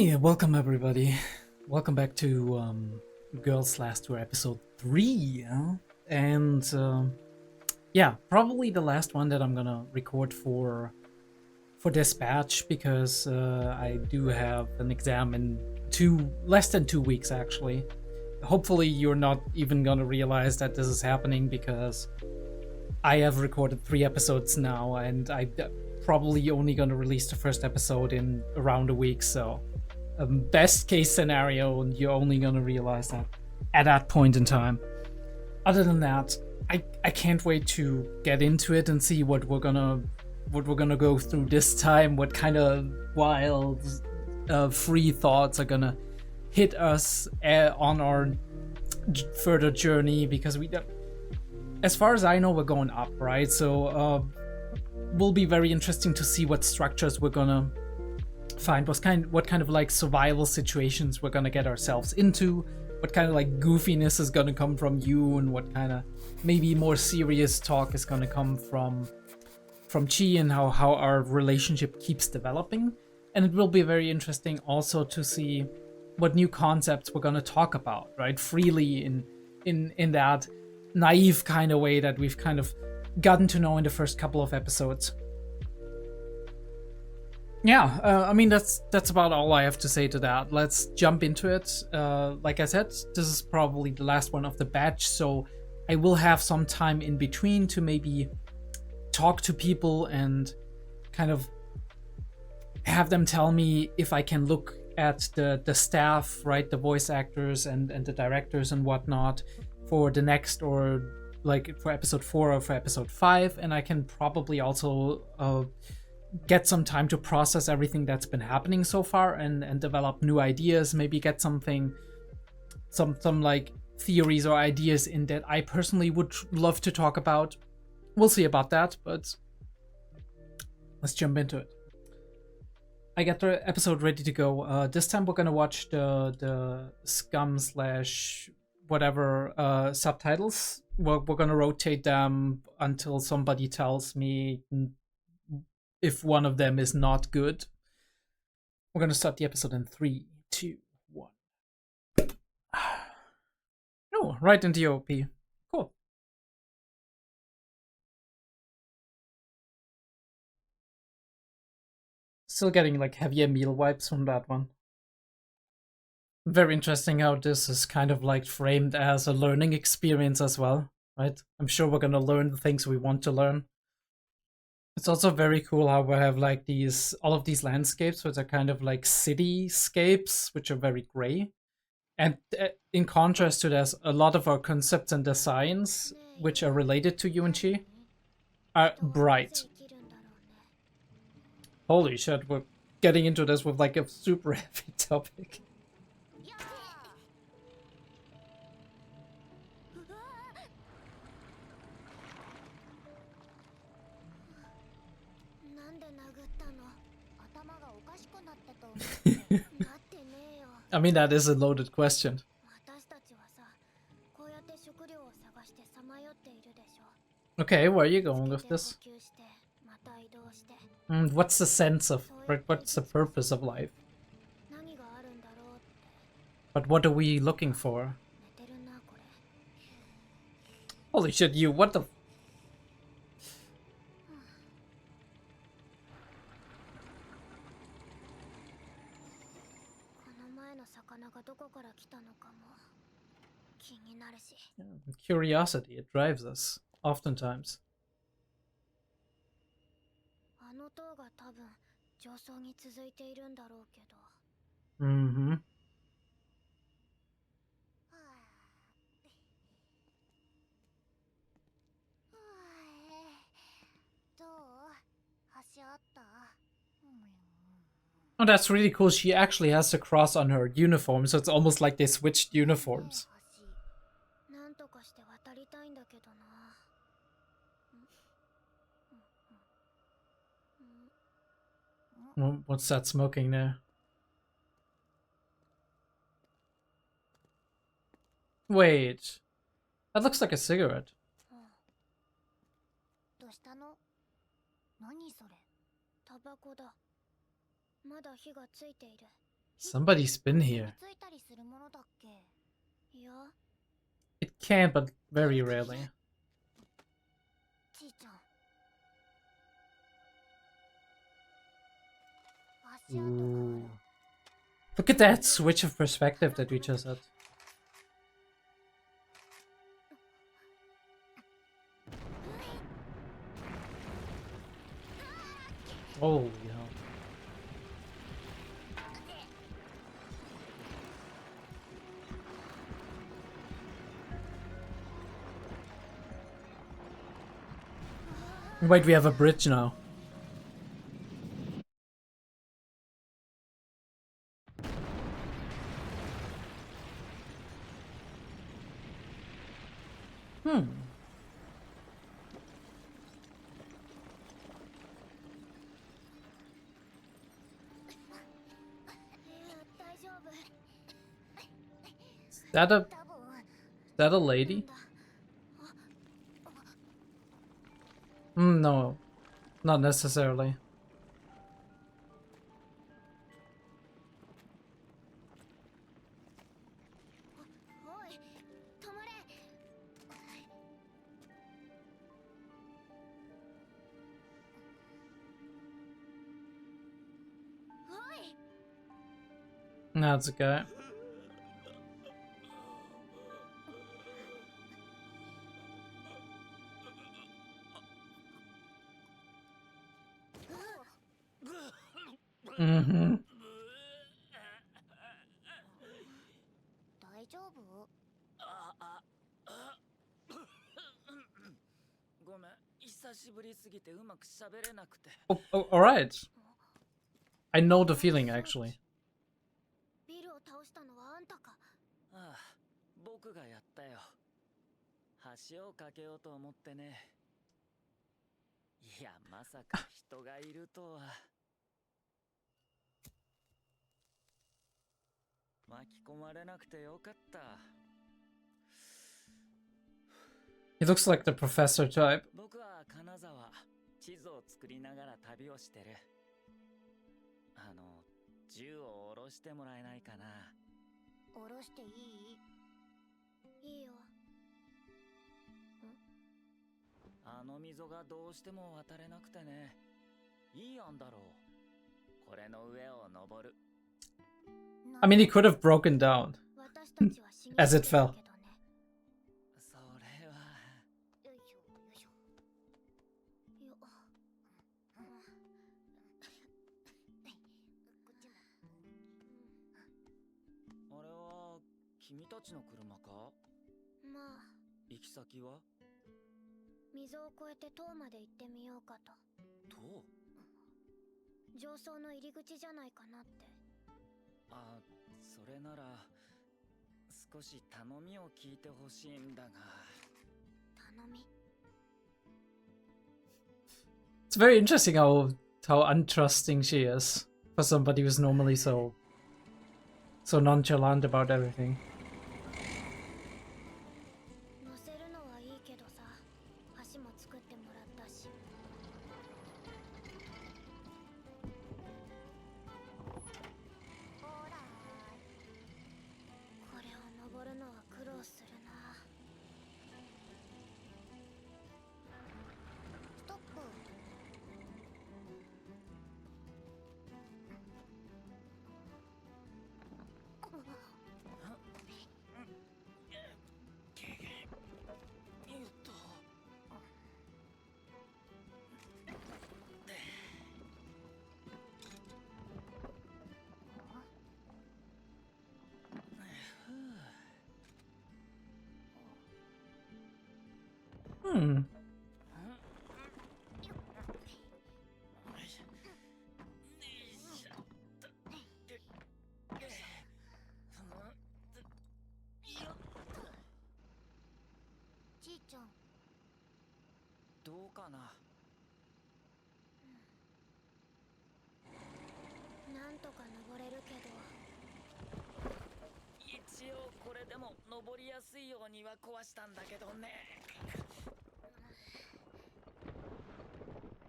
Hey, welcome everybody. Welcome back to Girls Last Tour episode 3. And yeah, probably the last one that I'm gonna record for this batch because I do have an exam in less than 2 weeks actually. Hopefully you're not even gonna realize that this is happening because I have recorded 3 episodes now and I probably only gonna release the first episode in around a week, so best case scenario, you're only gonna realize that at that point in time. Other than that, I can't wait to get into it and see what we're gonna go through this time. What kind of wild, free thoughts are gonna hit us on our further journey, because as far as I know, we're going up, right? So will be very interesting to see what structures we're gonna find, what kind of like survival situations we're gonna get ourselves into, what kind of like goofiness is gonna come from you, and what kind of maybe more serious talk is gonna come from Chi, and how our relationship keeps developing. And it will be very interesting also to see what new concepts we're gonna talk about, right? Freely in that naive kind of way that we've kind of gotten to know in the first couple of episodes. Yeah, I mean, that's about all I have to say to that. Let's jump into it. Like I said, this is probably the last one of the batch, so I will have some time in between to maybe talk to people and kind of have them tell me if I can look at the staff, right, the voice actors and the directors and whatnot for the next, or like for episode 4 or for episode 5, and I can probably also get some time to process everything that's been happening so far and develop new ideas, maybe get some like theories or ideas in that I personally would love to talk about. We'll see about that, but let's jump into it. I got the episode ready to go. This time we're gonna watch the scum / whatever subtitles. We're gonna rotate them until somebody tells me if one of them is not good. We're gonna start the episode in 3, 2, 1. Oh, right into your OP. Cool. Still getting like heavier meal vibes from that one. Very interesting how this is kind of like framed as a learning experience as well, right? I'm sure we're gonna learn the things we want to learn. It's also very cool how we have like all of these landscapes, which are kind of like cityscapes, which are very gray. And in contrast to this, a lot of our concepts and designs, which are related to UNG, are bright. Holy shit, we're getting into this with like a super heavy topic. I mean, that is a loaded question. Okay, where are you going with this? What's the sense of, right? What's the purpose of life? But what are we looking for? Holy shit, what the... Curiosity, it drives us, oftentimes. Mm-hmm. Oh, that's really cool. She actually has the cross on her uniform, so it's almost like they switched uniforms. What's that smoking there? Wait. That looks like a cigarette. Somebody's been here. It can, but very rarely. Ooh. Look at that switch of perspective that we just had. Oh, yeah. Wait, we have a bridge now. Is that a lady? No, not necessarily. That's okay. Mm-hmm. 大丈夫？ごめん、久しぶりすぎてうまく喋れなくて。Oh, alright. I know the feeling, actually. ビルを倒したのはあんたか？ああ、僕がやったよ。橋を架けようと思ってね。いや、まさか人がいるとは。巻き込まれなくてよかった。He looks like the professor type. 僕は金沢、地図を作りながら旅をしてる。銃を下ろしてもらえないかな。下ろしていい？いいよ。あの溝がどうしても渡れなくてね。いい案だろう。これの上を登る。I mean, he could have broken down as it fell. それは。よいしょよいしょ。よ。こっちも。あれは君たちの車か？まあ。行き先は？溝を越えて塔まで行ってみようかと。塔？上層の入り口じゃないかなって。あ、それなら少し頼みを聞いてほしいんだが。頼み？ It's very interesting how untrusting she is for somebody who's normally so nonchalant about everything. 乗せるのはいいけどさ、橋も作ってもらったし。ほら。これを登るのは苦労するな。ストップ。Hmm. Chi-chan. どうかな。なんとか登れるけど。一応これでも登りやすいようには壊したんだけどね。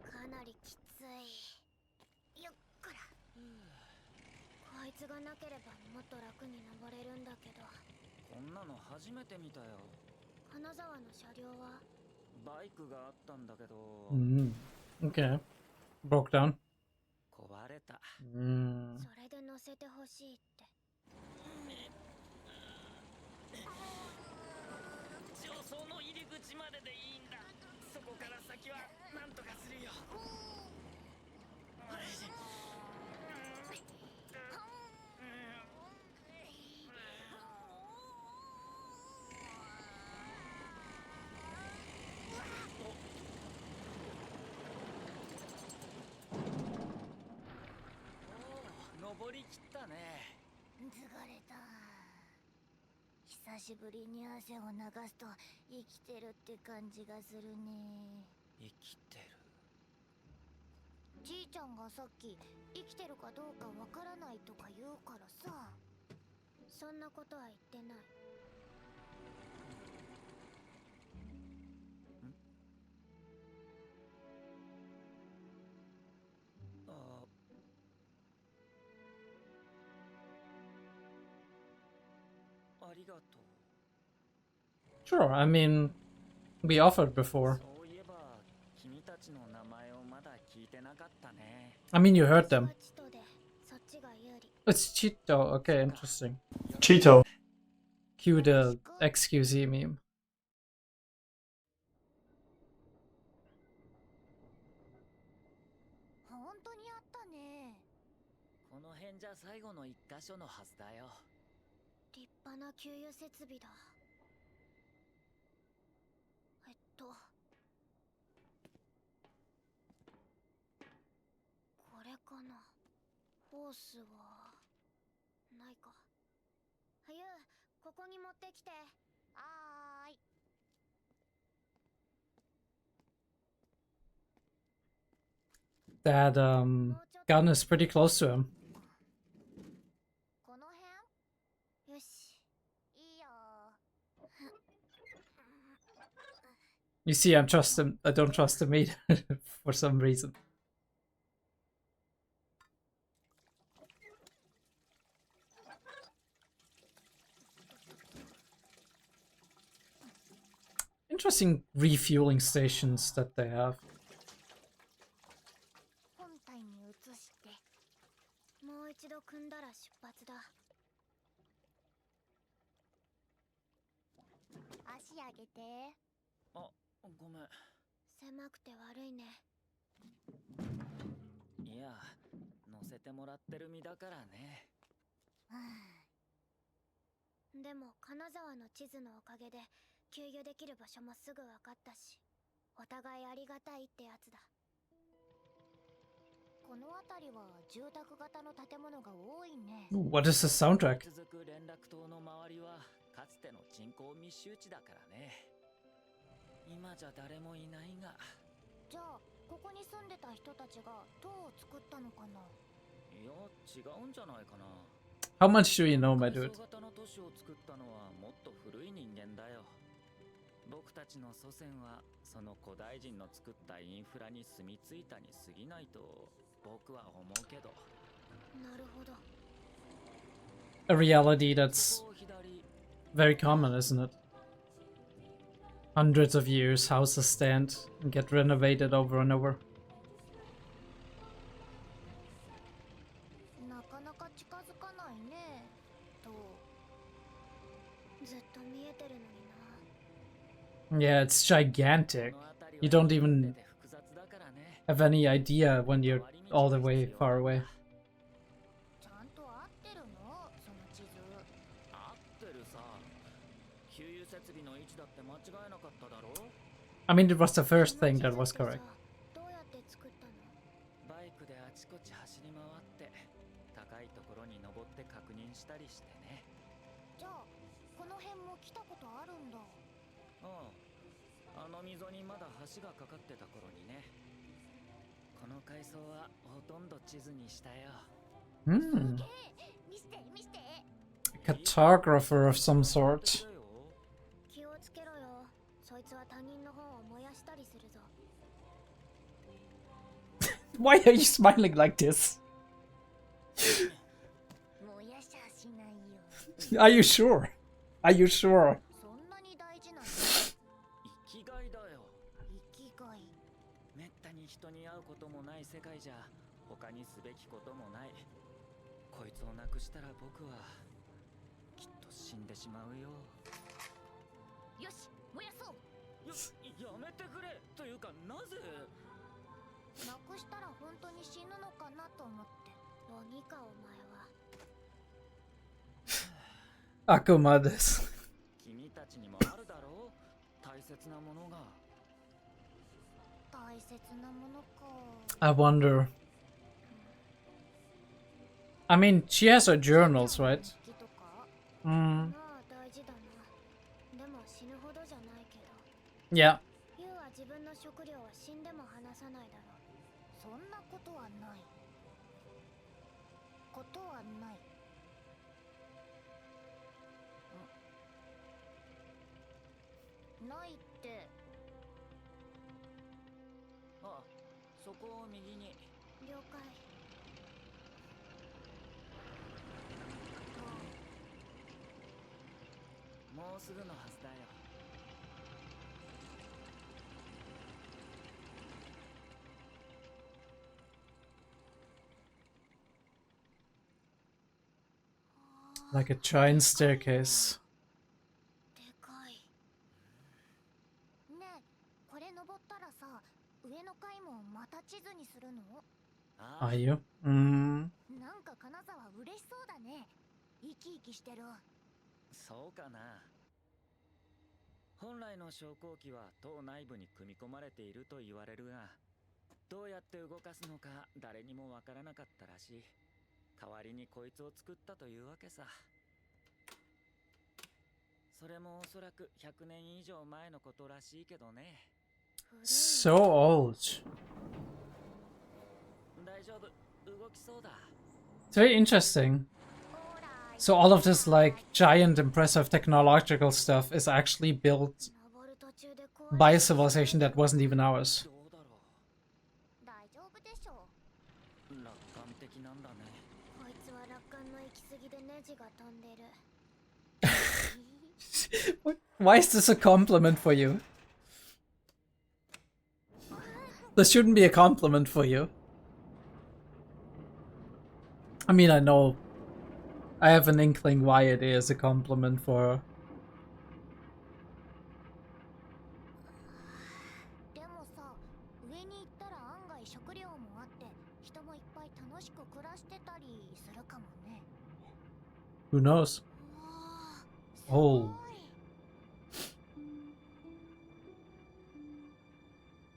かなりきつい。よっこら。こいつ傷がなければもっと楽に登れるんだけど。こんなの初めて見たよ。金沢の車両はバイクがあったんだけど。Okay. Broke down. 壊れた。それで乗せてほしいって。上層の入り口まででいいんだ。そこから先はなんとかするよ。登りきったね。疲れた。久しぶりに汗を流すと生きてるって感じがするね。生きてる。じいちゃんがさっき生きてるかどうかわからないとか言うからさ。そんなことは言ってない。ありがとう。Sure, I mean, we offered before. I mean, you heard them. It's Cheeto. Okay, interesting. Cheeto. Cue the XQZ meme. 本当にあったね。この辺じゃ最後の一箇所のはずだよ。立派な給油設備だ。これかな。ホースはないか。はゆ、ここに持ってきて。はーい。That gun is pretty close to him. この辺？よし、いいよ。You see, I don't trust the meat for some reason. Interesting refueling stations that they have. 本体に移して、もう一度組んだら出発だ。足上げて。あ、ごめん。狭くて悪いね。いや、乗せてもらってる身だからね。でも金沢の地図のおかげで給油できる場所もすぐ分かったし、お互いありがたいってやつだ。この辺りは住宅型の建物が多いね。What is the soundtrack? 続く連絡塔の周りはかつての人口密集地だからね。今じゃ誰もいないが。じゃあここに住んでた人たちが塔を作ったのかな。いや、違うんじゃないかな。How much do you know, my dude? 型の都市を作ったのはもっと古い人間だよ。僕たちの祖先はその古代人の作ったインフラに住み着いたに過ぎないと僕は思うけど。なるほど。A reality that's very common, isn't it? Hundreds of years, houses stand and get renovated over and over. なかなか近づかないね。とずっと見えてるのにな。 Yeah, it's gigantic. You don't even have any idea when you're all the way far away. ちゃんと合ってるの？その地図。合ってるさ。給油設備の位置だって間違えなかっただろ？ I mean, it was the first thing that was correct. どうやって作ったの？バイクであちこち走り回って高いところに登って確認したりしてね。じゃあこの辺も来たことあるんだ。ああ、あの溝にまだ橋がかかってた頃にね。この階層はほとんど地図にしたよ。Hmm. 見せて見せて。 Cartographer of some sort. 気をつけろよ。そいつは他人の本を燃やしたりするぞ。Why are you smiling like this? 燃 Are you sure? Are you sure? そんなに大事なの？生きがいだよ。生きがい。めったに人に会うこともない世界じゃ他にすべきこともない。こいつをなくしたら僕はきっと死んでしまうよ。よし、燃やそう。やめてくれ。というかなぜ？なくしたら本当に死ぬのかなと思って。何かお前は。悪魔です。君たちにもあるだろう。大切なものが。大切なものか。I wonder. I mean, she has her journals, right? まあ大事だな。でも死ぬほどじゃないけど。Yeah. ユウは自分の食料は死んでも離さないだろう。そんなことはない。ことはない。ないって。あ、そこを右に。了解。もうすぐのはずだよ。Like a giant staircase. でかい。ねえ、これ登ったらさ、上の階もまた地図にするの？ Are you? なんか金沢嬉しそうだね。生き生きしてる。そうかな。本来の昇降機は塔内部に組み込まれていると言われるが、どうやって動かすのか誰にもわからなかったらしい。代わりにこいつを作ったというわけさ。それもおそらく100年以上前のことらしいけどね。So old. 大丈夫、動きそうだ。It's very interesting. So all of this like giant impressive technological stuff is actually built by a civilization that wasn't even ours. 大丈夫でしょう。楽観的なんだね。こいつは楽観の行き過ぎでネジが飛んでる。Why is this a compliment for you? This shouldn't be a compliment for you. I mean, I know. I have an inkling why it is a compliment for her. でもさ、上に行ったら案外食料もあって人もいっぱい楽しく暮らしてたりするかもね。Who knows? Oh.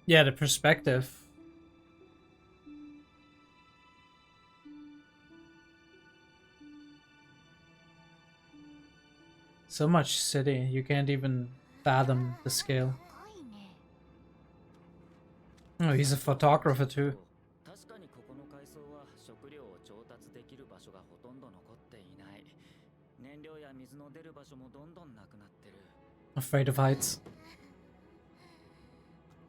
Yeah, the perspective. So much city, you can't even fathom the scale. Oh, he's a photographer too. 確かにここの階層は食料を調達できる場所がほとんど残っていない。燃料や水の出る場所もどんどんなくなってる。 Afraid of heights.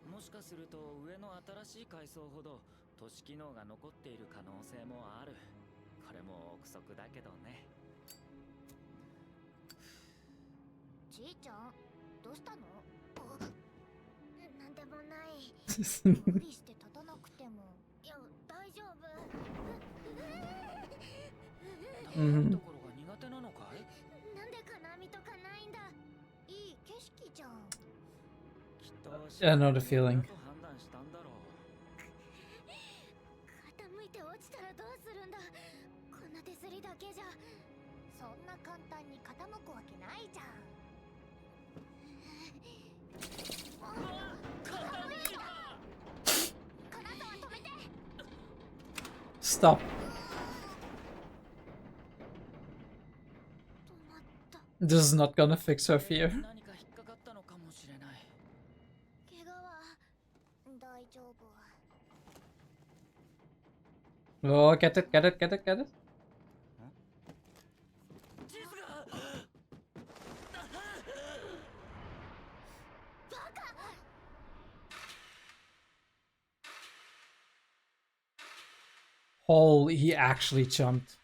もしかすると上の新しい階層ほど都市機能が残っている可能性もある。これも憶測だけどね。じいちゃん、どうしたの？なんでもない。無理して立たなくても。いや、大丈夫。高いところが苦手なのかい？なんで金網とかないんだ。いい景色じゃん。きっと I know the feeling. 判断したんだろう。傾いて落ちたらどうするんだ。こんな手すりだけじゃ。そんな簡単に傾くわけないじゃん。Stop. This is not gonna fix her fear. Oh, get it, get it, get it, get it. Holy, he actually jumped.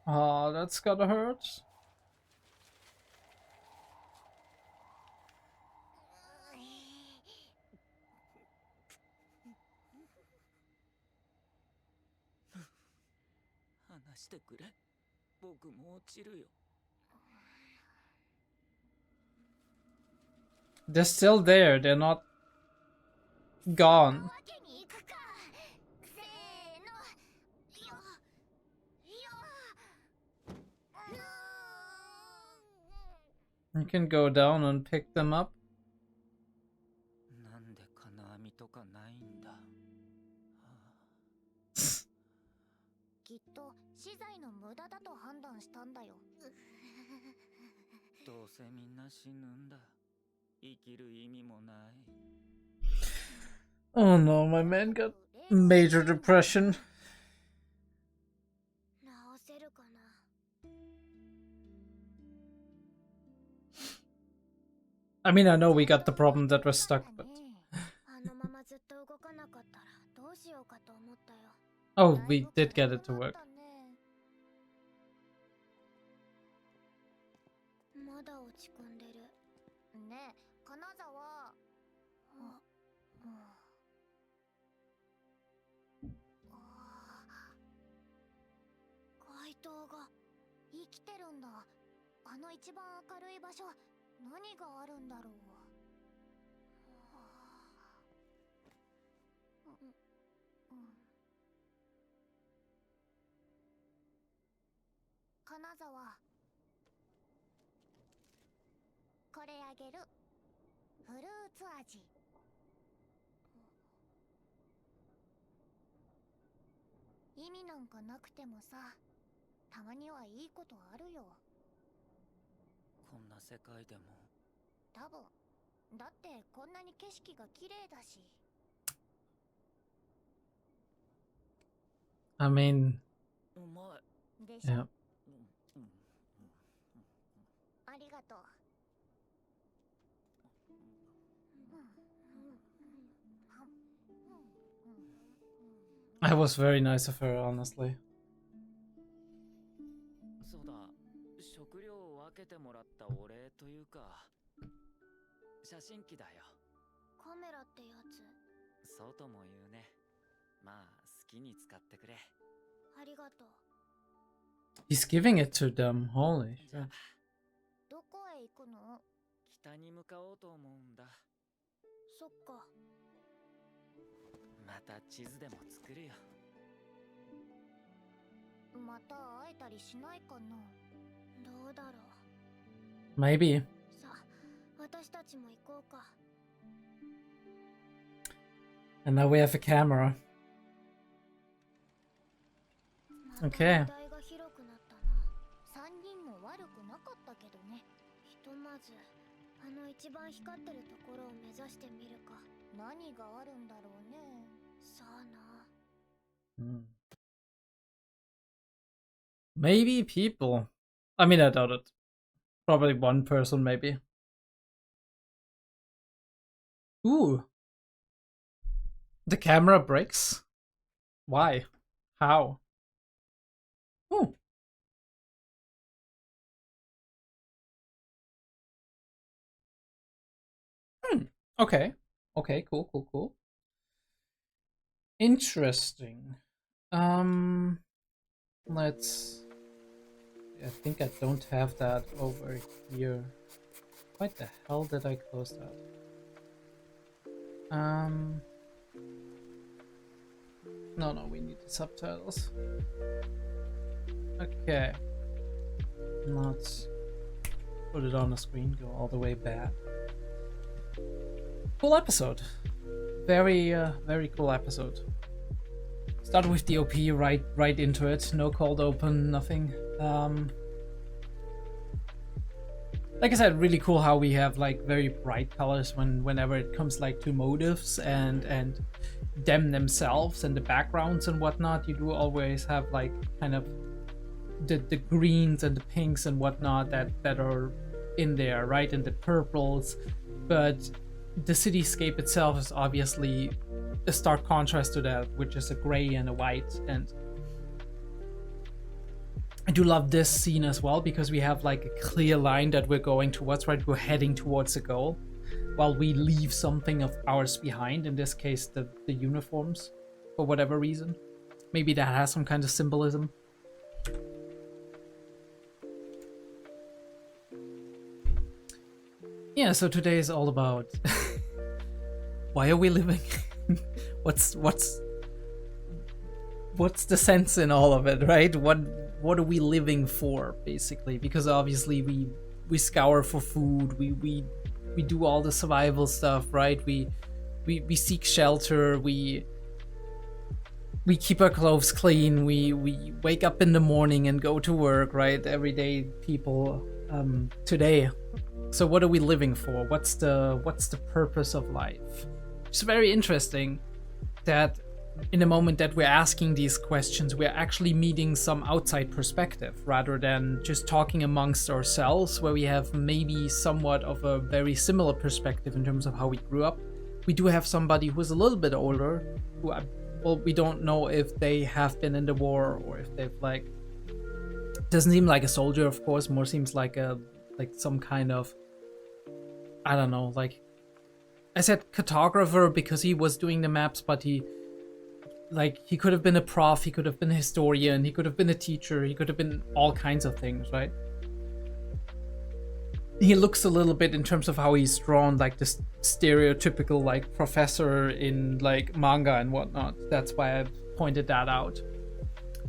Oh, that's gotta hurt. 話してくれ。僕も落ちるよ。 They're still there. They're not gone. You can go down and pick them up. なんで金網とかないんだ。きっと資材の無駄だと判断したんだよ。どうせみんな死ぬんだ。生きる意味もない。 Oh no, my man got major depression. 直せるかな。 I mean, I know we got the problem that we're stuck, but... あのままずっと動かなかったらどうしようかと思ったよ。 Oh, we did get it to work. まだ落ち込んでる。ねえ、金沢。怪盗が生きてるんだ。あの一番明るい場所、何があるんだろう。金沢、これあげる。フルーツ味。意味なんかなくてもさ、たまにはいいことあるよ。こんな世界でも。多分。だってこんなに景色が綺麗だし。 I mean... うまい。でしょ。 Yeah. ありがとう。 It was very nice of her, honestly. そうだ。食料を分けてもらったお礼というか、写真機だよ。カメラってやつ。そうとも言うね。まあ好きに使ってくれ。ありがとう。 He's giving it to them. Holy shit. どこへ行くの？北に向かおうと思うんだ。そっか。また地図でも作るよ。また会えたりしないかな。どうだろう。 Maybe. さあ、私たちも行こうか。 And now we have a camera. Okay. 時代が広くなったな。3人も悪くなかったけどね。ひとまずあの一番光ってるところを目指してみるか。何があるんだろうね。さあな。 Maybe people. I mean, I doubt it. Probably one person, maybe. Ooh. The camera breaks? Why? How? Oh. Okay. Okay, cool, cool, cool. Interesting. Let's... I think I don't have that over here. Why the hell did I close that? No, we need the subtitles. Okay. Let's put it on the screen, go all the way back. Cool episode. Very cool episode. Start with the OP right into it. No cold open, nothing. Like I said, really cool how we have like very bright colors whenever it comes like to motives and them themselves and the backgrounds and whatnot. You do always have like kind of the greens and the pinks and whatnot that are in there, right? And the purples, but the cityscape itself is obviously a stark contrast to that, which is a gray and a white. And I do love this scene as well because we have like a clear line that we're going towards, right? We're heading towards a goal while we leave something of ours behind, in this case the uniforms, for whatever reason. Maybe that has some kind of symbolism. Yeah, so today is all about why are we living? what's the sense in all of it, right? What are we living for, basically? Because obviously we scour for food, we do all the survival stuff, right? We seek shelter, we keep our clothes clean, we wake up in the morning and go to work, right? Everyday people today. So what are we living for? What's the purpose of life? It's very interesting that in the moment that we're asking these questions, we're actually meeting some outside perspective rather than just talking amongst ourselves, where we have maybe somewhat of a very similar perspective in terms of how we grew up. We do have somebody who's a little bit older, who, well, we don't know if they have been in the war or if they've like, doesn't seem like a soldier, of course, more seems like some kind of, I don't know, like, I said cartographer because he was doing the maps, but he could have been a prof, he could have been a historian, he could have been a teacher, he could have been all kinds of things, right? He looks a little bit, in terms of how he's drawn, like this stereotypical like professor in like manga and whatnot. That's why I pointed that out.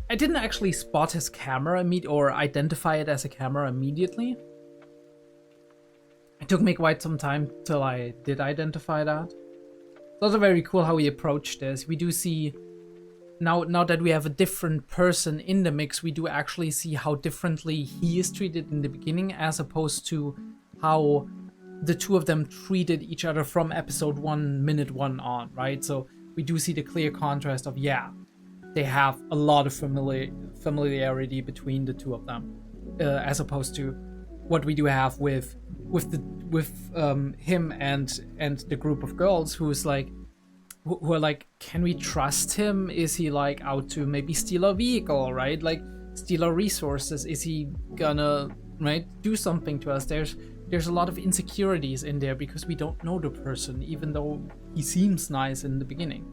I didn't actually spot his camera or identify it as a camera immediately. It took me quite some time till I did identify that. It's also very cool how he approached this. We do see, now that we have a different person in the mix, we do actually see how differently he is treated in the beginning as opposed to how the two of them treated each other from episode 1, minute 1 on, right? So we do see the clear contrast of, yeah, they have a lot of familiarity between the two of them, as opposed to what we do have with him and the group of girls who are like, can we trust him? Is he like out to maybe steal a vehicle, right? Like steal our resources? Is he gonna, right, do something to us? There's a lot of insecurities in there because we don't know the person, even though he seems nice in the beginning.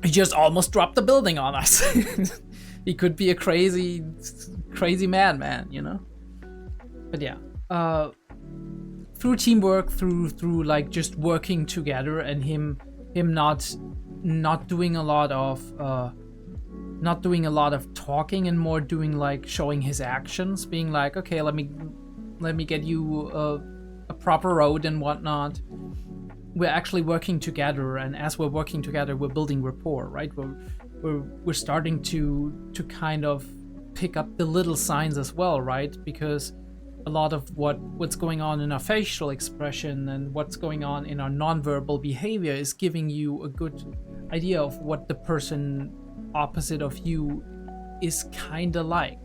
He just almost dropped the building on us. He could be a crazy madman, you know? But yeah, through teamwork, through like just working together, and him not doing a lot of talking and more doing like showing his actions, being like, okay, let me get you a proper road and whatnot. We're actually working together, and as we're working together, we're building rapport, right? We're starting to kind of pick up the little signs as well, right? Because a lot of what's going on in our facial expression and what's going on in our nonverbal behavior is giving you a good idea of what the person opposite of you is kind of like.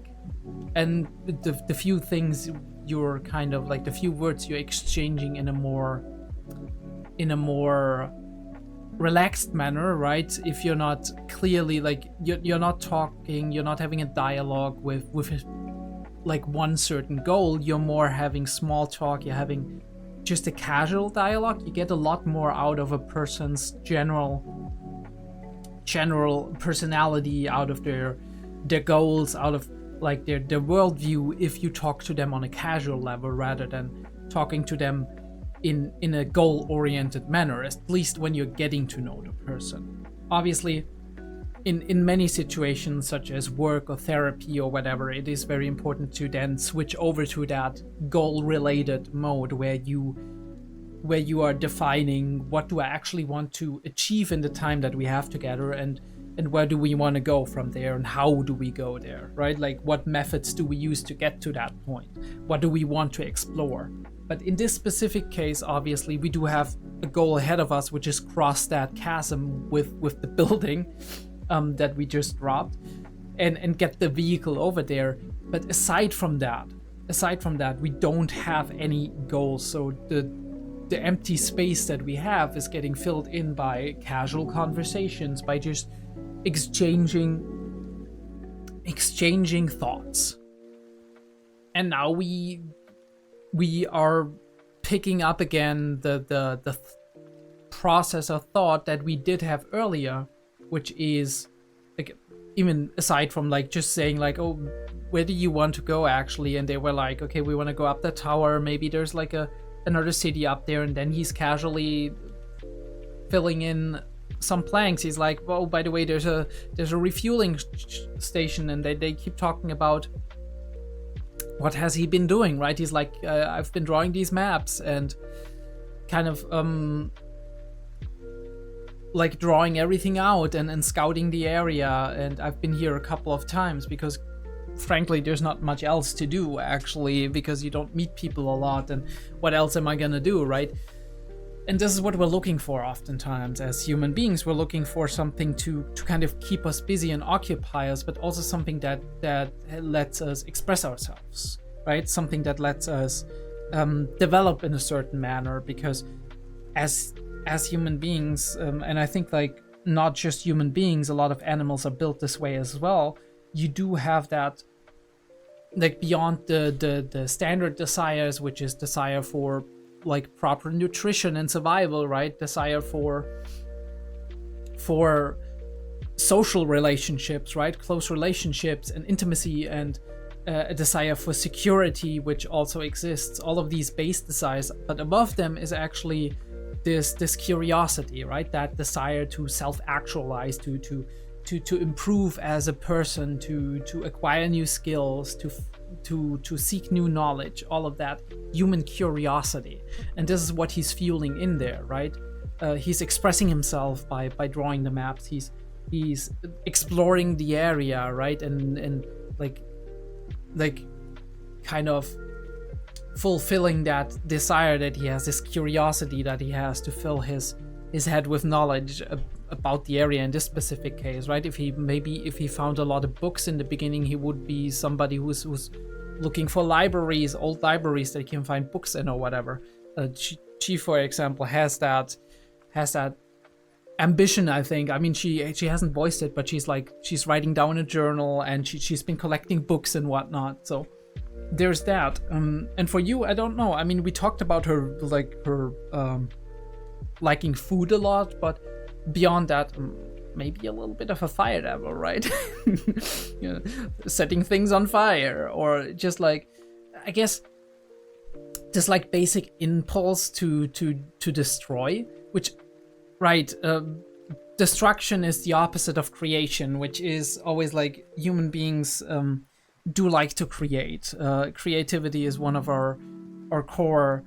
And the few things you're kind of like, the few words you're exchanging in a more relaxed manner, right? If you're not clearly like, you're not talking, you're not having a dialogue with like one certain goal, you're more having small talk, you're having just a casual dialogue, you get a lot more out of a person's general personality, out of their goals, out of like their worldview, if you talk to them on a casual level rather than talking to them in a goal-oriented manner, at least when you're getting to know the person. Obviously, in many situations such as work or therapy or whatever, it is very important to then switch over to that goal-related mode where you are defining what do I actually want to achieve in the time that we have together, and where do we want to go from there, and how do we go there, right? Like what methods do we use to get to that point? What do we want to explore? But in this specific case, obviously, we do have a goal ahead of us, which is cross that chasm with the building that we just dropped, and get the vehicle over there. But aside from that, we don't have any goals. So the empty space that we have is getting filled in by casual conversations, by just exchanging exchanging thoughts. And now we are picking up again the process of thought that we did have earlier, which is like, even aside from like just saying like, oh, where do you want to go actually? And they were like, okay, we want to go up the tower. Maybe there's like another city up there. And then he's casually filling in some planks. He's like, oh, by the way, there's a refueling station. And they keep talking about what has he been doing, right? He's like, I've been drawing these maps and kind of like drawing everything out and scouting the area. And I've been here a couple of times because frankly there's not much else to do actually, because you don't meet people a lot, and what else am I gonna do, right? And this is what we're looking for oftentimes as human beings. We're looking for something to kind of keep us busy and occupy us, but also something that lets us express ourselves, right? Something that lets us develop in a certain manner, because as human beings, and I think like not just human beings, a lot of animals are built this way as well. You do have that, like beyond the standard desires, which is desire for like proper nutrition and survival, right? Desire for social relationships, right? Close relationships and intimacy, and a desire for security, which also exists. All of these base desires, but above them is actually this curiosity, right? That desire to self-actualize, to improve as a person, to acquire new skills, to seek new knowledge, all of that human curiosity. And this is what he's fueling in there, right? He's expressing himself by drawing the maps. He's exploring the area, right? And like kind of fulfilling that desire that he has, this curiosity that he has to fill his head with knowledge about the area in this specific case, right? If he found a lot of books in the beginning, he would be somebody who's looking for libraries, old libraries that he can find books in or whatever. She, for example, has that ambition, I think. I mean, she hasn't voiced it, but she's writing down a journal, and she's been collecting books and whatnot. So there's that. And for you, I don't know. I mean, we talked about her liking food a lot, but beyond that, maybe a little bit of a fire devil, right? You know, setting things on fire, or just like, I guess, this like basic impulse to destroy, which, right, destruction is the opposite of creation, which is always like human beings do like to create. Creativity is one of our core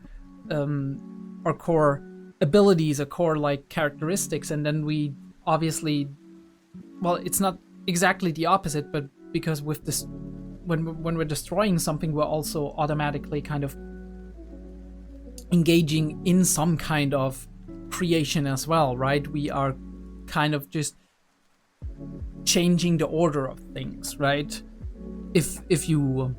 abilities, a core like characteristics, and then we obviously, well, it's not exactly the opposite, but because with this, when we're destroying something, we're also automatically kind of engaging in some kind of creation as well, right? We are kind of just changing the order of things, right? If you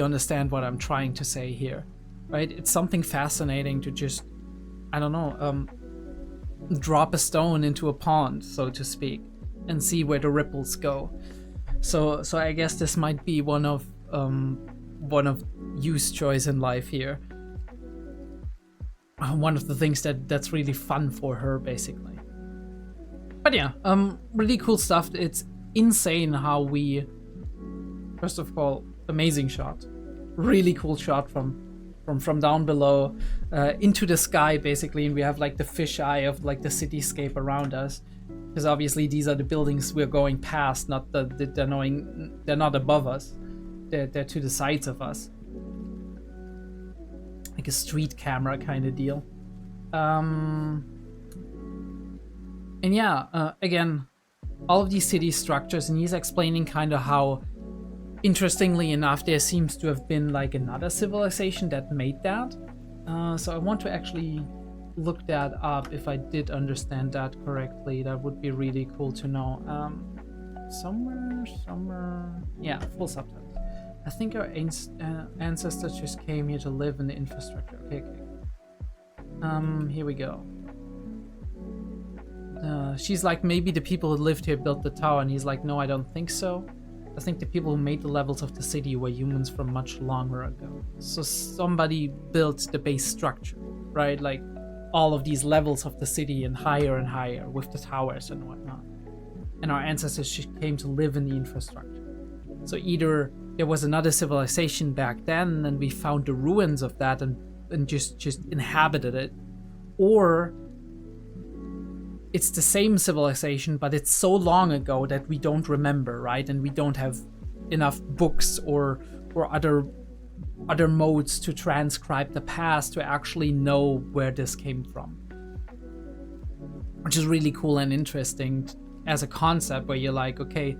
understand what I'm trying to say here, right? It's something fascinating to just, I don't know, drop a stone into a pond, so to speak, and see where the ripples go. So I guess this might be one of Yu's choice in life here. One of the things that's really fun for her, basically. But yeah, really cool stuff. It's insane how we, first of all, amazing shot, really cool shot from down below into the sky, basically, and we have like the fisheye of like the cityscape around us, because obviously these are the buildings we're going past, not they're not above us, they're to the sides of us, like a street camera kind of deal. And yeah, again, all of these city structures, and he's explaining kind of how, interestingly enough, there seems to have been like another civilization that made that. So I want to actually look that up if I did understand that correctly. That would be really cool to know. Somewhere, yeah, full subtitles. I think our ancestors just came here to live in the infrastructure. Okay. Here we go. She's like, maybe the people who lived here built the tower, and he's like, no, I don't think so. I think the people who made the levels of the city were humans from much longer ago. So somebody built the base structure, right? Like all of these levels of the city and higher with the towers and whatnot. And our ancestors just came to live in the infrastructure. So either there was another civilization back then and we found the ruins of that and just inhabited it, or it's the same civilization, but it's so long ago that we don't remember, right? And we don't have enough books or other modes to transcribe the past to actually know where this came from. Which is really cool and interesting as a concept, where you're like, okay,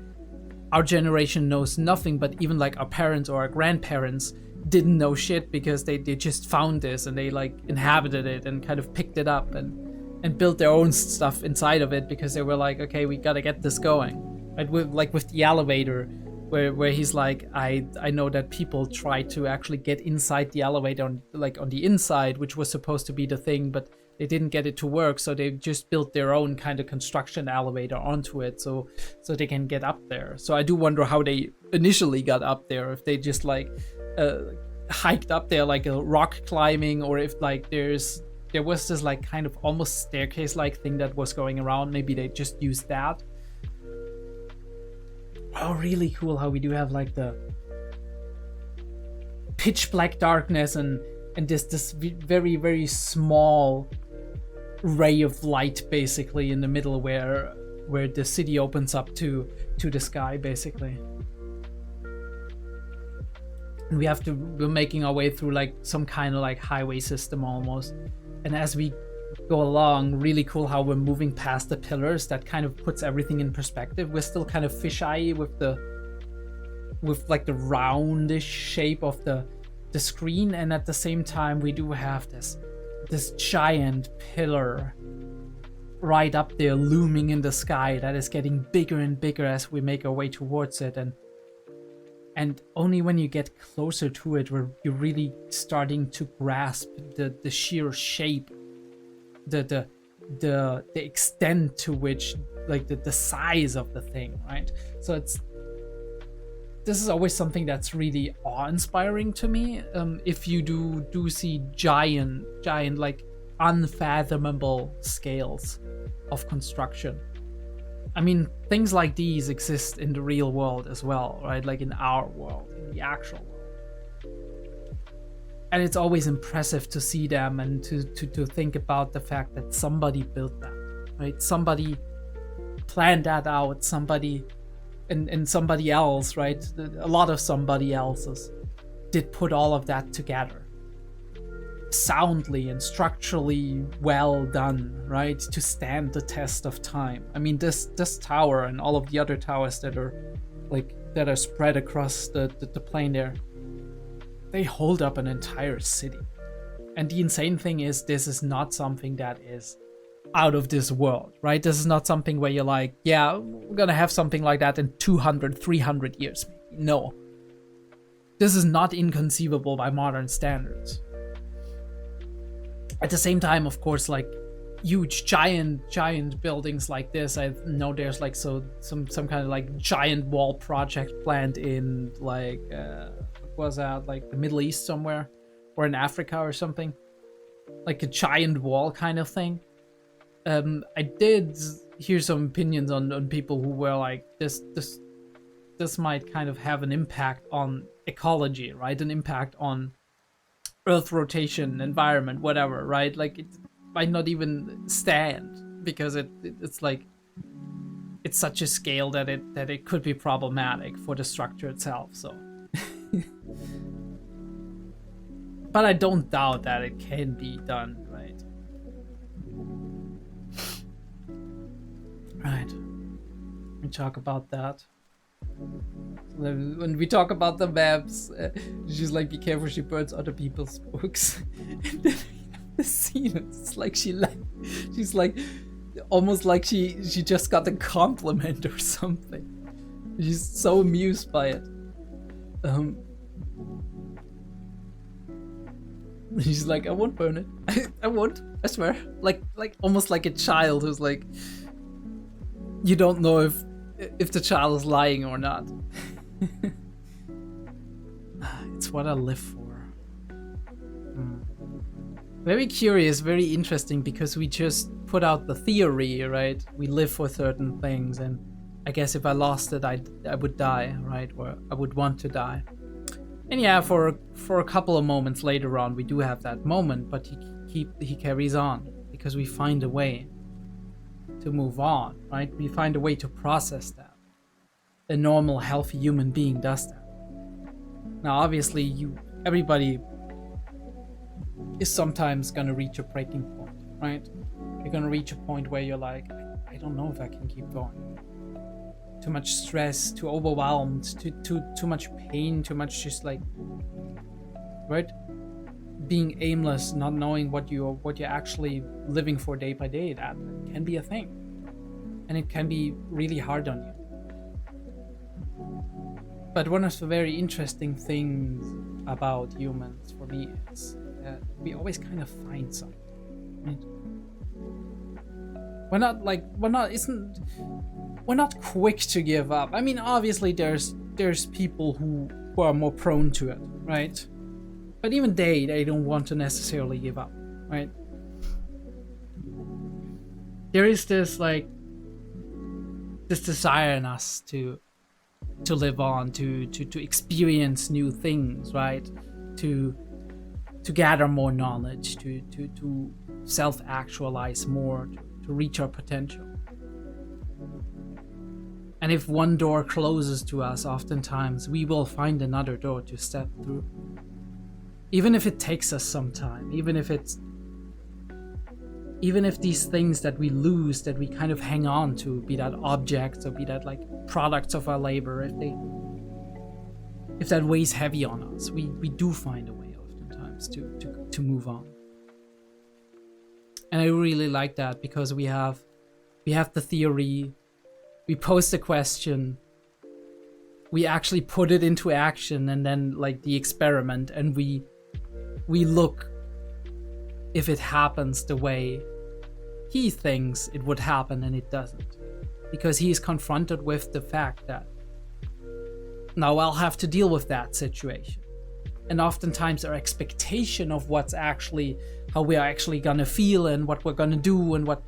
our generation knows nothing, but even like our parents or our grandparents didn't know shit because they just found this and they like inhabited it and kind of picked it up and built their own stuff inside of it because they were like, okay, we gotta get this going. Right? With the elevator, where he's like, I know that people try to actually get inside the elevator on the inside, which was supposed to be the thing, but they didn't get it to work, so they just built their own kind of construction elevator onto it so they can get up there. So I do wonder how they initially got up there, if they just like hiked up there like a rock climbing, or if like there was this like kind of almost staircase like thing that was going around. Maybe they just used that. Oh, really cool how we do have like the pitch black darkness and this very, very small ray of light basically in the middle where the city opens up to the sky basically. And we're making our way through like some kind of like highway system almost. And as we go along, really cool how we're moving past the pillars. That kind of puts everything in perspective. We're still kind of fisheye with like the roundish shape of the screen, and at the same time we do have this giant pillar right up there looming in the sky that is getting bigger and bigger as we make our way towards it, and only when you get closer to it where you're really starting to grasp the sheer shape, the extent to which, like the size of the thing, right? So this is always something that's really awe-inspiring to me. If you do see giant like unfathomable scales of construction. I mean, things like these exist in the real world as well, right? Like in our world, in the actual world. And it's always impressive to see them and to think about the fact that somebody built them, right? Somebody planned that out, somebody and somebody else, right? A lot of somebody else's did put all of that together. Soundly and structurally well done, right? To stand the test of time. I mean, this tower and all of the other towers that are spread across the plain there, they hold up an entire city. And the insane thing is, this is not something that is out of this world, right? This is not something where you're like, yeah, we're gonna have something like that in 200, 300 years, maybe. No. This is not inconceivable by modern standards. At the same time, of course, like huge, giant buildings like this, I know there's like some kind of like giant wall project planned in like, what was that, like the Middle East somewhere, or in Africa or something, like a giant wall kind of thing. I did hear some opinions on people who were like, this might kind of have an impact on ecology, right? An impact on Earth rotation, environment, whatever, right? Like it might not even stand because it's like it's such a scale that it could be problematic for the structure itself. So, but I don't doubt that it can be done, right? Right. We talk about that. When we talk about the maps, she's like, be careful, she burns other people's books. And then we have the scene, it's like she's like, almost like she just got a compliment or something. She's so amused by it. She's like, I won't burn it. I won't, I swear. Like almost like a child who's like, you don't know if the child is lying or not. It's what I live for. Very curious, very interesting, because we just put out the theory, right? We live for certain things, and I guess if I lost it, I would die, right? Or I would want to die. And yeah, for a couple of moments later on, we do have that moment, but he carries on because we find a way to move on, right? We find a way to process that. A normal, healthy human being does that. Now, obviously, everybody is sometimes gonna reach a breaking point, right? You're gonna reach a point where you're like, I don't know if I can keep going. Too much stress, too overwhelmed, too much pain, too much just like, right? Being aimless, not knowing what you're actually living for day by day. That can be a thing, and it can be really hard on you. But one of the very interesting things about humans for me is that we always kind of find something, right? We're not quick to give up. I mean, obviously there's people who are more prone to it, right? But even they don't want to necessarily give up, right? There is this desire in us to live on, to experience new things, right? To gather more knowledge, to self-actualize more, to reach our potential. And if one door closes to us, oftentimes we will find another door to step through. Even if it takes us some time, even if these things that we lose, that we kind of hang on to, be that objects or be that like products of our labor, if that weighs heavy on us, we do find a way oftentimes to move on. And I really like that, because we have the theory, we pose the question, we actually put it into action, and then like the experiment, and we look if it happens the way he thinks it would happen, and it doesn't. Because he is confronted with the fact that now I'll have to deal with that situation. And oftentimes our expectation of how we are actually gonna feel and what we're gonna do and what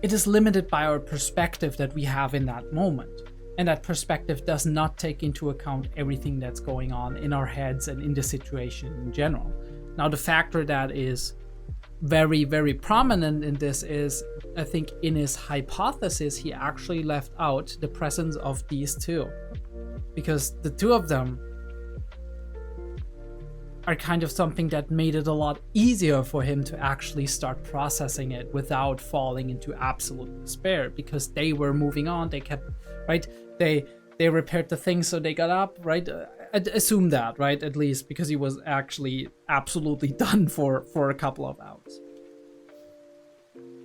it is limited by our perspective that we have in that moment. And that perspective does not take into account everything that's going on in our heads and in the situation in general. Now, the factor that is very, very prominent in this is, I think in his hypothesis, he actually left out the presence of these two. Because the two of them are kind of something that made it a lot easier for him to actually start processing it without falling into absolute despair, because they were moving on, they kept, right? They repaired the thing, so they got up, right? I'd assume that, right? At least because he was actually absolutely done for a couple of hours.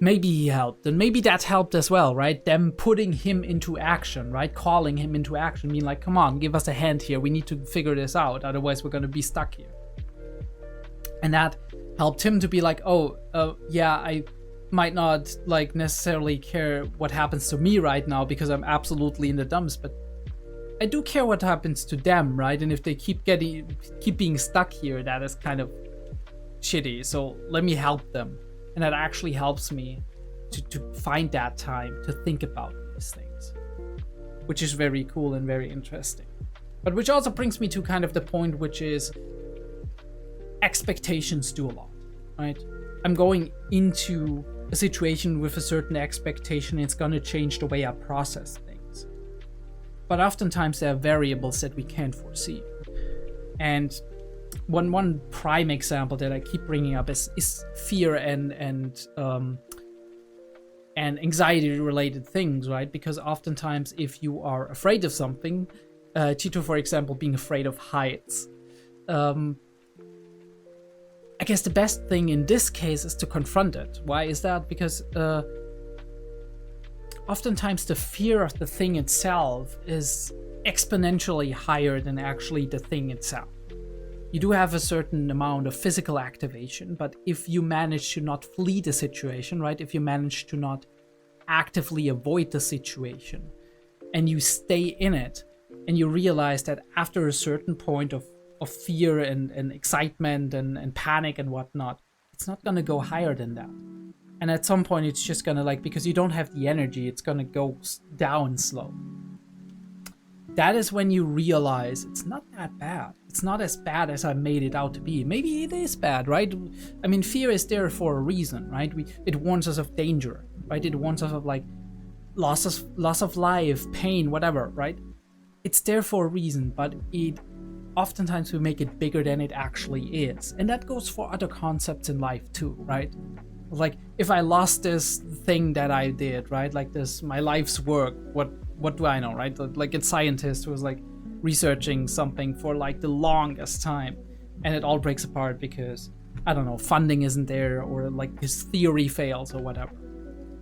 Maybe he helped, and maybe that helped as well, right? Them putting him into action, right? Calling him into action, being like, come on, give us a hand here. We need to figure this out. Otherwise, we're going to be stuck here. And that helped him to be like, yeah, I might not like necessarily care what happens to me right now because I'm absolutely in the dumps, but I do care what happens to them, right? And if they keep being stuck here, that is kind of shitty. So let me help them. And that actually helps me to find that time to think about these things, which is very cool and very interesting. But which also brings me to kind of the point, which is expectations do a lot, right? I'm going into a situation with a certain expectation. It's going to change the way I process things. But oftentimes there are variables that we can't foresee. And one prime example that I keep bringing up is fear and anxiety related things, right? Because oftentimes if you are afraid of something, Tito, for example, being afraid of heights, I guess the best thing in this case is to confront it. Why is that? Because oftentimes the fear of the thing itself is exponentially higher than actually the thing itself. You do have a certain amount of physical activation, but if you manage to not flee the situation, right? If you manage to not actively avoid the situation and you stay in it, and you realize that after a certain point of fear and excitement and panic and whatnot, it's not gonna go higher than that. And at some point it's just gonna, like, because you don't have the energy, it's gonna go down slow. That is when you realize it's not that bad. It's not as bad as I made it out to be. Maybe it is bad, right? I mean, fear is there for a reason, right? It warns us of danger, right? It warns us of, like, loss of life, pain, whatever, right? It's there for a reason, but oftentimes we make it bigger than it actually is. And that goes for other concepts in life too, right? Like, if I lost this thing that I did, right? Like this, my life's work, what do I know, right? Like a scientist who was like researching something for like the longest time, and it all breaks apart because, I don't know, funding isn't there, or like his theory fails or whatever.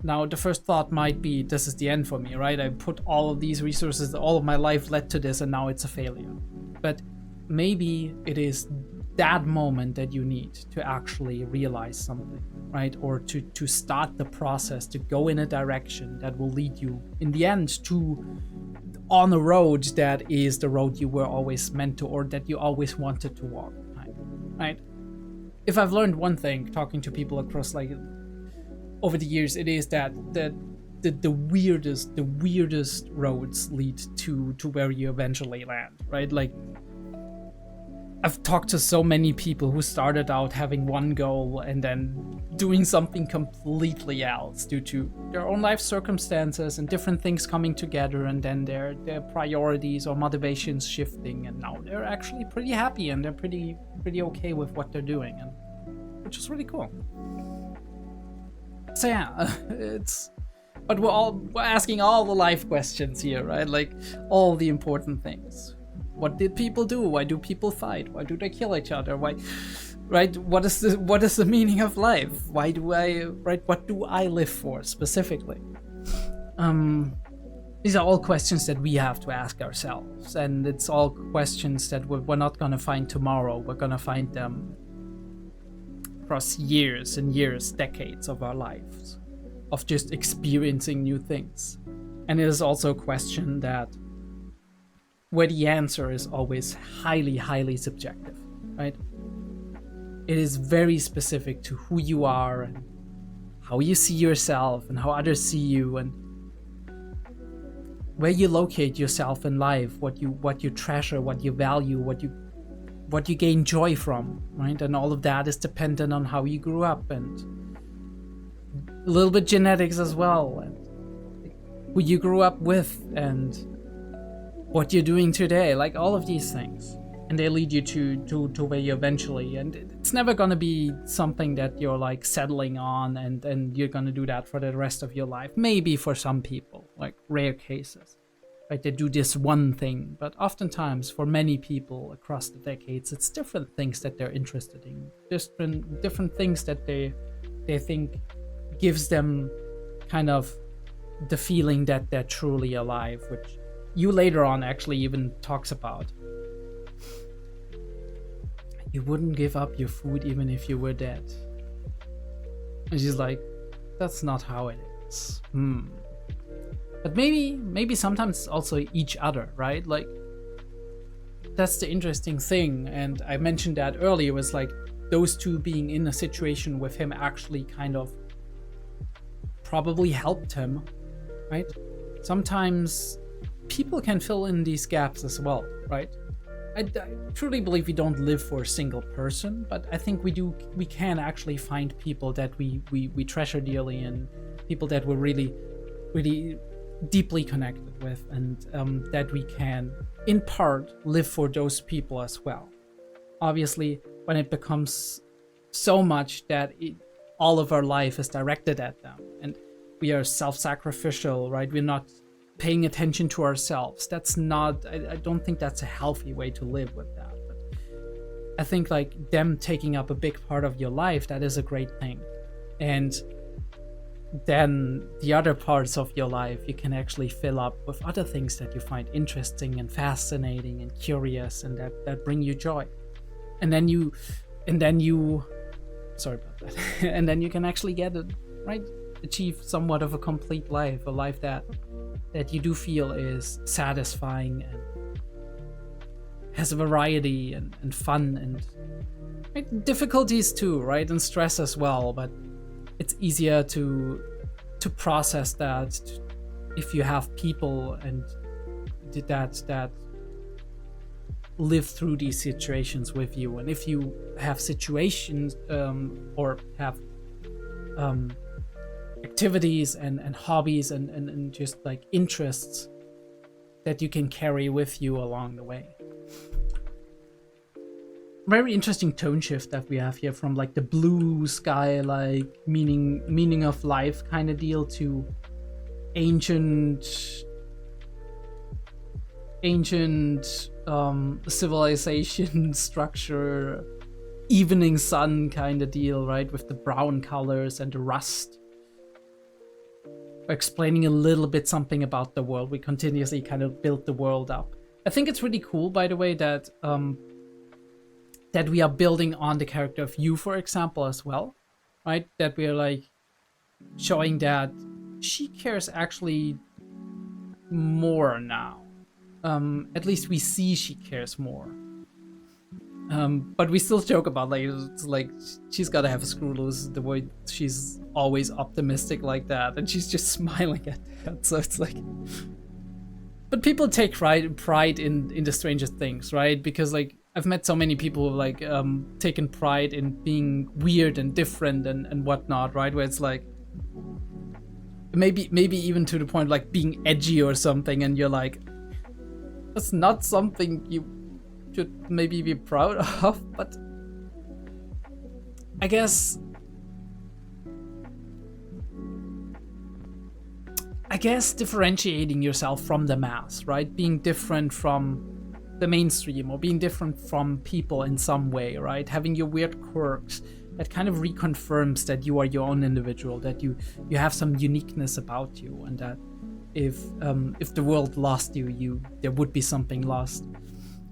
Now, the first thought might be, this is the end for me, right? I put all of these resources, all of my life led to this, and now it's a failure. But maybe it is that moment that you need to actually realize something, right? Or to start the process, to go in a direction that will lead you in the end to on a road that is the road you were always meant to, or that you always wanted to walk, right? If I've learned one thing talking to people across, like, over the years, it is that the weirdest roads lead to where you eventually land, right? Like, I've talked to so many people who started out having one goal and then doing something completely else due to their own life circumstances and different things coming together, and then their priorities or motivations shifting, and now they're actually pretty happy and they're pretty okay with what they're doing, and which is really cool. So yeah, but we're asking all the life questions here, right? Like, all the important things. What did people do? Why do people fight? Why do they kill each other? Why, right? What is the meaning of life? What do I live for specifically? These are all questions that we have to ask ourselves, and it's all questions that we're not gonna find tomorrow. We're gonna find them across years and years, decades of our lives, of just experiencing new things. And it is also a question that where the answer is always highly subjective, right? It is very specific to who you are and how you see yourself and how others see you, and where you locate yourself in life, what you treasure, what you value, what you gain joy from, right? And all of that is dependent on how you grew up, and a little bit genetics as well, and who you grew up with, and what you're doing today, like all of these things. And they lead you to where you eventually, and it's never gonna be something that you're like settling on and you're gonna do that for the rest of your life. Maybe for some people, like rare cases, right? They do this one thing, but oftentimes for many people across the decades, it's different things that they're interested in, different things that they think gives them kind of the feeling that they're truly alive, which you later on actually even talks about. You wouldn't give up your food even if you were dead. And she's like, that's not how it is. But maybe sometimes also each other, right? Like, that's the interesting thing. And I mentioned that earlier, was like those two being in a situation with him actually kind of probably helped him, right? Sometimes people can fill in these gaps as well, right? I truly believe we don't live for a single person, but I think we can actually find people that we treasure dearly, and people that we're really deeply connected with, and that we can in part live for those people as well. Obviously, when it becomes so much that all of our life is directed at them and we are self-sacrificial, right? We're not paying attention to ourselves. That's not, I don't think that's a healthy way to live with that. But I think like them taking up a big part of your life, that is a great thing. And then the other parts of your life you can actually fill up with other things that you find interesting and fascinating and curious, and that bring you joy. And then you sorry about that. And then you can actually get it, right? Achieve somewhat of a complete life, a life that you do feel is satisfying and has variety and fun and right, difficulties too, right, and stress as well. But it's easier to process that if you have people and that live through these situations with you, and if you have situations or have activities and hobbies and just like interests that you can carry with you along the way. Very interesting tone shift that we have here from like the blue sky, like meaning of life kind of deal, to ancient civilization structure, evening sun kind of deal, right, with the brown colors and the rust. Explaining a little bit something about the world. We continuously kind of build the world up. I think it's really cool, by the way, that that we are building on the character of you, for example, as well, right? That we are like showing that she cares actually more now. At least we see she cares more. But we still joke about like, it's like she's gotta have a screw loose, the way she's always optimistic like that, and she's just smiling at that. So it's like, but people take pride in the strangest things, right? Because like I've met so many people who have like taken pride in being weird and different and whatnot, right? Where it's like maybe even to the point of like being edgy or something, and you're like, that's not something you should maybe be proud of. But I guess differentiating yourself from the mass, right? Being different from the mainstream, or being different from people in some way, right? Having your weird quirks, that kind of reconfirms that you are your own individual, that you have some uniqueness about you, and that if the world lost you, there would be something lost.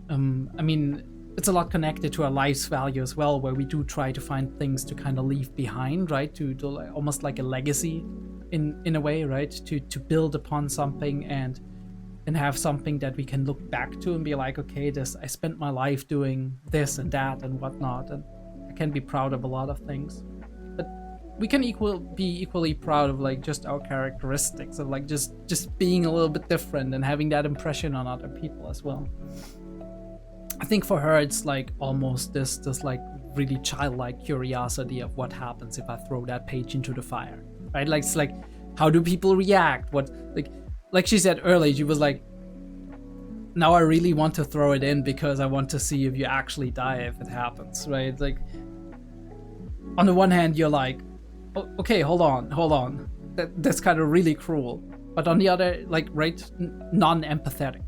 I mean, it's a lot connected to our life's value as well, where we do try to find things to kind of leave behind, right? To almost like a legacy in a way, right? To build upon something and have something that we can look back to and be like, okay, I spent my life doing this and that and whatnot, and I can be proud of a lot of things. But we can be equally proud of like just our characteristics, of like just being a little bit different and having that impression on other people as well. I think for her it's like almost this like really childlike curiosity of what happens if I throw that page into the fire, right? Like it's like, how do people react? What like she said earlier, she was like, now I really want to throw it in because I want to see if you actually die if it happens, right? Like, on the one hand, you're like, oh, okay, hold on. That's kind of really cruel. But on the other, like, right, non-empathetic.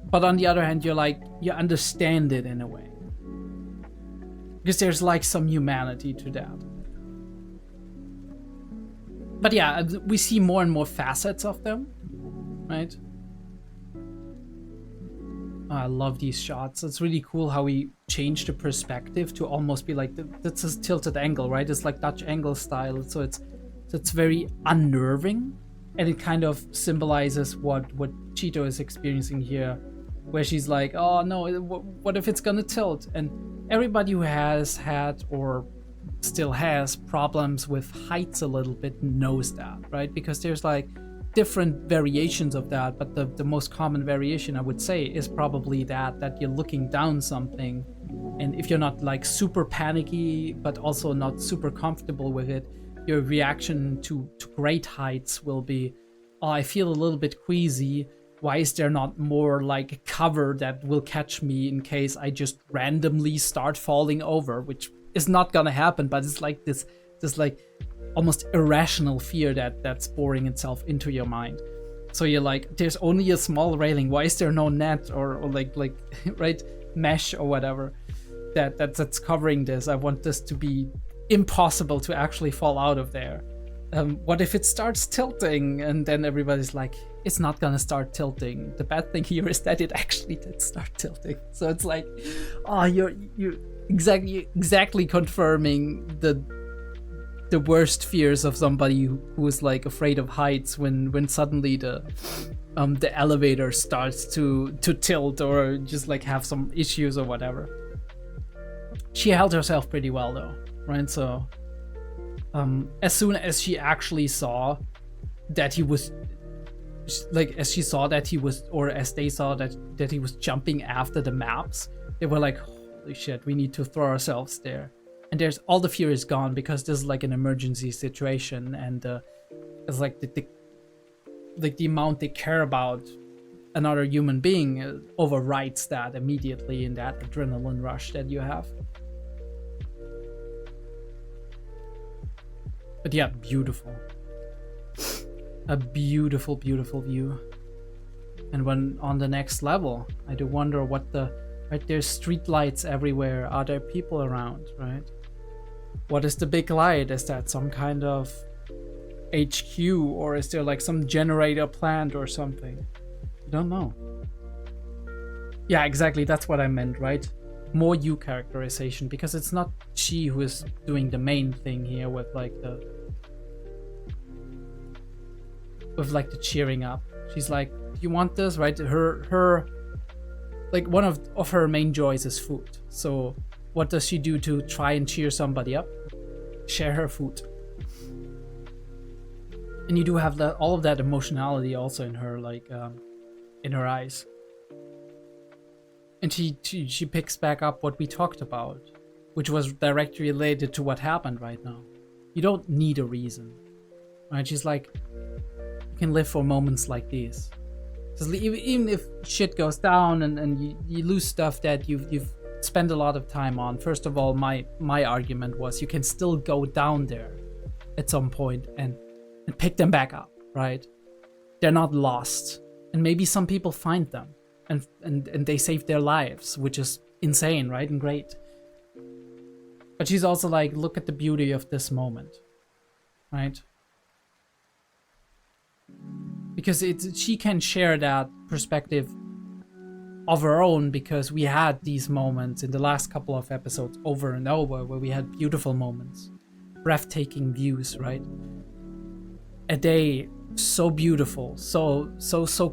But on the other hand, you're like, you understand it in a way. Because there's like some humanity to that. But yeah, we see more and more facets of them. Right? I love these shots. It's really cool how we change the perspective to almost be like that's a tilted angle, right? It's like Dutch angle style. So it's very unnerving, and it kind of symbolizes what Cheeto is experiencing here, where she's like, oh no, what if it's gonna tilt? And everybody who has had or still has problems with heights a little bit knows that, right? Because there's like different variations of that, but the most common variation I would say is probably that you're looking down something, and if you're not like super panicky but also not super comfortable with it, your reaction to great heights will be, oh, I feel a little bit queasy. Why is there not more like cover that will catch me in case I just randomly start falling over, which is not gonna happen, but it's like this like almost irrational fear that's pouring itself into your mind. So you're like, there's only a small railing. Why is there no net or like right, mesh or whatever that's covering this? I want this to be impossible to actually fall out of there. What if it starts tilting? And then everybody's like, it's not gonna start tilting. The bad thing here is that it actually did start tilting. So it's like, oh, you're exactly confirming the worst fears of somebody who is like afraid of heights when suddenly the elevator starts to tilt or just like have some issues or whatever. She held herself pretty well though, right? So as soon as she actually saw that he was, like, as she saw that he was, or as they saw that he was jumping after the maps, they were like, holy shit, we need to throw ourselves there. And there's all the fear is gone because this is like an emergency situation, and it's like the amount they care about another human being overrides that immediately in that adrenaline rush that you have. But yeah, beautiful. A beautiful, beautiful view. And when on the next level, I do wonder what right, there's street lights everywhere. Are there people around, right? What is the big light? Is that some kind of HQ, or is there like some generator plant or something? I don't know. Yeah, exactly. That's what I meant, right? More you characterization, because it's not she who is doing the main thing here with like the cheering up. She's like, you want this, right? Her like one of her main joys is food. So what does she do to try and cheer somebody up? Share her food. And you do have that, all of that emotionality also in her, like in her eyes. And she picks back up what we talked about, which was directly related to what happened right now. You don't need a reason, right? She's like, you can live for moments like these. Because even if shit goes down and you lose stuff that you've spent a lot of time on. First of all, my argument was you can still go down there at some point and pick them back up, right? They're not lost. And maybe some people find them and they save their lives, which is insane, right? And great. But she's also like, look at the beauty of this moment, right? Because she can share that perspective of her own, because we had these moments in the last couple of episodes over and over where we had beautiful moments, breathtaking views, right? A day so beautiful, so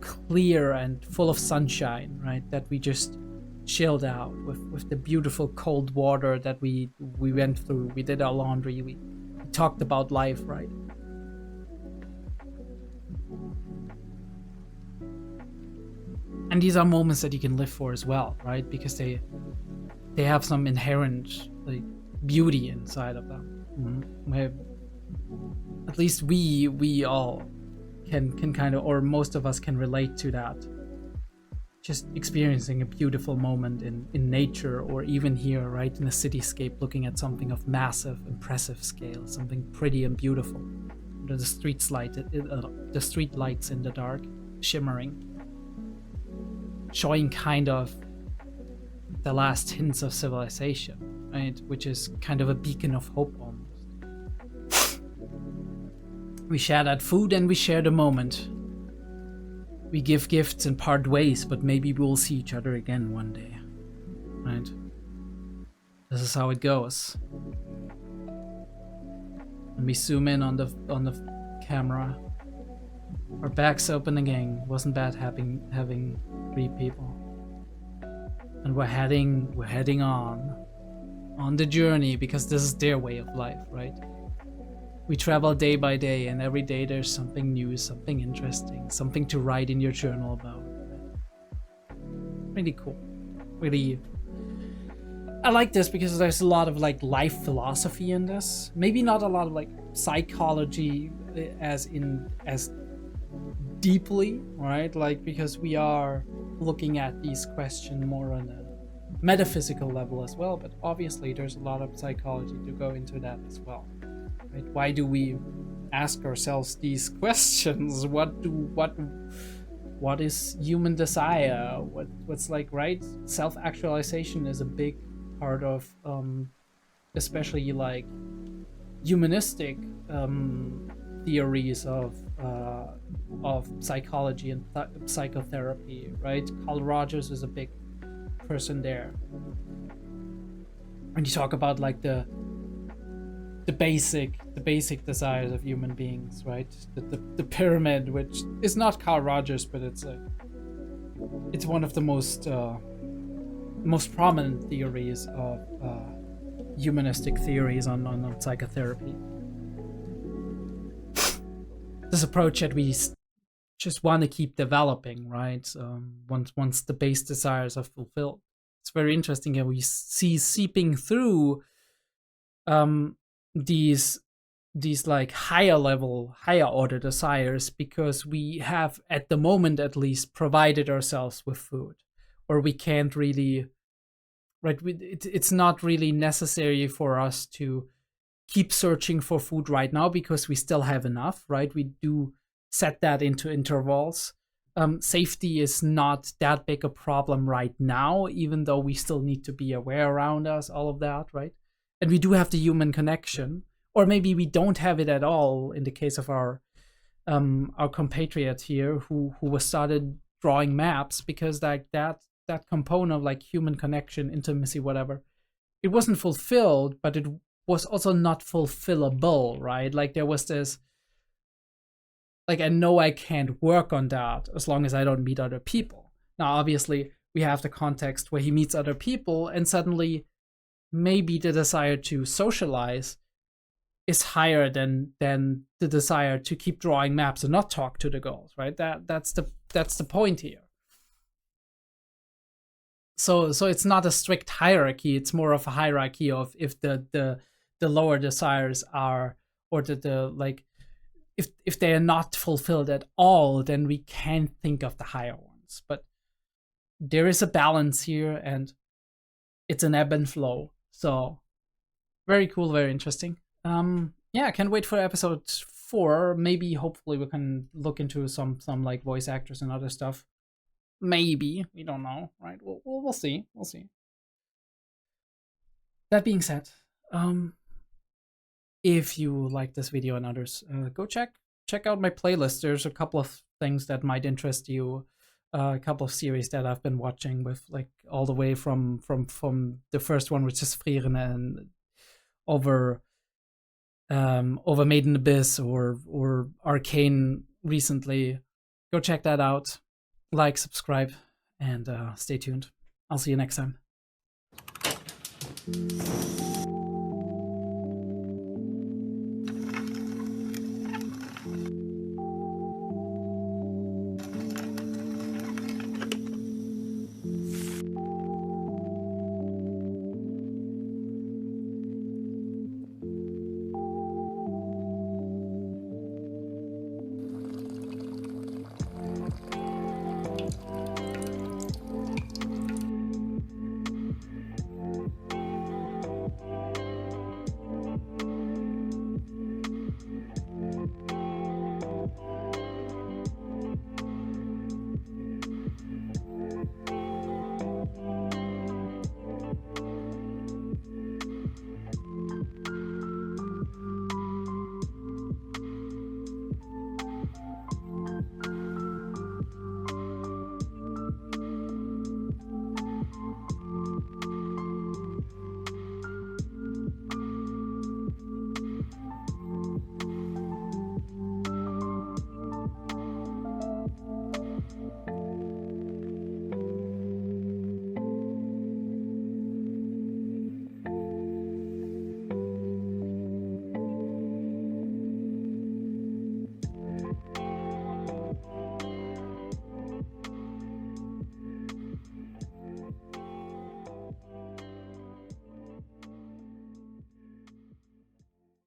clear and full of sunshine, right? That we just chilled out with the beautiful cold water that we went through. We did our laundry, we talked about life, right? And these are moments that you can live for as well, right? Because they have some inherent like beauty inside of them. Mm-hmm. At least we all can kind of, or most of us can relate to that. Just experiencing a beautiful moment in nature, or even here, right, in a cityscape, looking at something of massive, impressive scale, something pretty and beautiful. The street lights in the dark, shimmering, showing kind of the last hints of civilization, right? Which is kind of a beacon of hope almost. We share that food and we share the moment. We give gifts and part ways, but maybe we'll see each other again one day, right? This is how it goes. And we zoom in on the camera. Our backs open again. Wasn't bad having 3 people. And we're heading on the journey, because this is their way of life, right? We travel day by day, and every day there's something new, something interesting, something to write in your journal about. Really cool. Really, I like this because there's a lot of like life philosophy in this. Maybe not a lot of like psychology as deeply, right? Like, because we are looking at these questions more on a metaphysical level as well, but obviously there's a lot of psychology to go into that as well, right? Why do we ask ourselves these questions? What is human desire? What's like, right? Self-actualization is a big part of especially like humanistic theories of psychology and psychotherapy, right? Carl Rogers is a big person there. When you talk about like the the basic desires of human beings, right? The pyramid, which is not Carl Rogers, but it's one of the most prominent theories of humanistic theories on psychotherapy. This approach that we just want to keep developing, right? Once the base desires are fulfilled, it's very interesting how we see seeping through these like higher order desires, because we have, at the moment at least, provided ourselves with food, or we can't really, right? It's not really necessary for us to keep searching for food right now because we still have enough, right? We do set that into intervals. Safety is not that big a problem right now, even though we still need to be aware around us, all of that, right? And we do have the human connection, or maybe we don't have it at all. In the case of our compatriot here, who was started drawing maps, because like that component of like human connection, intimacy, whatever, it wasn't fulfilled, but it was also not fulfillable, right? Like there was this, like, I know I can't work on that as long as I don't meet other people. Now, obviously, we have the context where he meets other people, and suddenly maybe the desire to socialize is higher than the desire to keep drawing maps and not talk to the girls, right? That's the point here. So it's not a strict hierarchy. It's more of a hierarchy of if the lower desires are, or the like, if they are not fulfilled at all, then we can think of the higher ones. But there is a balance here, and it's an ebb and flow. So very cool, very interesting. Yeah, I can't wait for episode 4. Maybe, hopefully, we can look into some like voice actors and other stuff. Maybe, we don't know, right? We'll see. We'll see. That being said, if you like this video and others, go check out my playlist. There's a couple of things that might interest you. A couple of series that I've been watching, with like all the way from the first one, which is Frieren, and over Maiden Abyss or Arcane recently. Go check that out. Like, subscribe, and stay tuned. I'll see you next time.